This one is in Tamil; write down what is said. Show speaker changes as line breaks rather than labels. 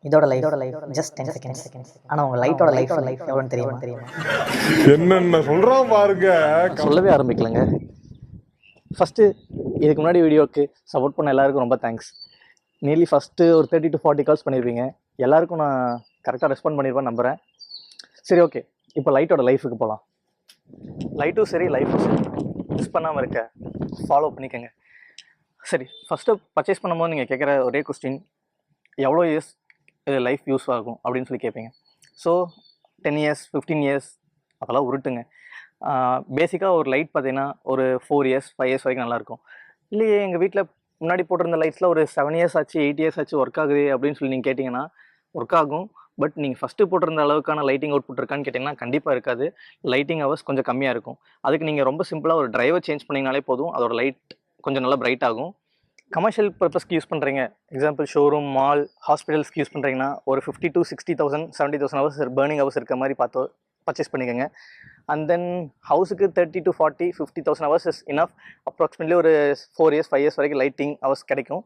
இதோட லைஃப் ஜஸ்ட் 10 செகண்ட்ஸ். ஆனால் உங்கள் லைட்டோட லைஃப் எவ்வளோன்னு தெரியுமா?
என்னென்ன சொல்கிறான் பாருங்க.
சொல்லவே ஆரம்பிக்கலங்க. ஃபஸ்ட்டு இதுக்கு முன்னாடி வீடியோவுக்கு சப்போர்ட் பண்ண எல்லாருக்கும் ரொம்ப தேங்க்ஸ். நியர்லி ஃபஸ்ட்டு ஒரு 30 to 40 கால்ஸ் பண்ணியிருப்பீங்க. எல்லாருக்கும் நான் கரெக்டாக ரெஸ்பாண்ட் பண்ணியிருப்பேன் நம்புகிறேன். சரி, ஓகே, இப்போ லைட்டோட லைஃபுக்கு போகலாம். லைட்டும் சரி, லைஃபும் சரி, மிஸ் பண்ணாமல் இருக்க ஃபாலோ பண்ணிக்கோங்க. சரி, ஃபஸ்ட்டு பர்ச்சேஸ் பண்ணும்போது நீங்கள் கேட்குற ஒரே கொஸ்டின், எவ்வளோ இயர்ஸ் லைஃப் யூஸ் ஆகும் அப்படின்னு சொல்லி கேட்பீங்க. ஸோ 10 years 15 years அதெல்லாம் உருட்டுங்க. பேசிக்காக ஒரு லைட் பார்த்தீங்கன்னா ஒரு 4 years 5 years வரைக்கும் நல்லாயிருக்கும். இல்லையே எங்கள் வீட்டில் முன்னாடி போட்டிருந்த லைட்ஸில் ஒரு 7 years ஆச்சு 8 years ஆச்சு ஒர்க் ஆகுது அப்படின்னு சொல்லி நீங்கள் கேட்டிங்கன்னா ஒர்க் ஆகும். பட் நீங்கள் ஃபஸ்ட்டு போட்டிருந்த அளவுக்கான லைட்டிங் அவுட்புட் இருக்கான்னு கேட்டிங்கன்னா கண்டிப்பாக இருக்காது. லைட்டிங் ஹவர்ஸ் கொஞ்சம் கம்மியாக இருக்கும். அதுக்கு நீங்கள் ரொம்ப சிம்பிளாக ஒரு டிரைவர் சேஞ்ச் பண்ணிங்கனாலே போதும், அதோட லைட் கொஞ்சம் நல்லா பிரைட் ஆகும். கமர்ஷியல் பர்பஸ்க்கு யூஸ் பண்ணுறீங்க, எக்ஸாம்பிள் ஷோரூம், மால், ஹாஸ்பிட்டல்ஸ்க்கு யூஸ் பண்ணுறீங்கன்னா ஒரு 50 to 60,000 70,000 ஹவர்ஸ் பர்னிங் ஹவர்ஸ் இருக்க மாதிரி பார்த்து பர்ச்சேஸ் பண்ணிக்கோங்க. அண்ட் தென் ஹவுஸுக்கு 30 to 40 50,000 hours is enough. Approximately ஒரு 4 years 5 years வரைக்கும் லைட்டிங் ஹவர்ஸ் கிடைக்கும்.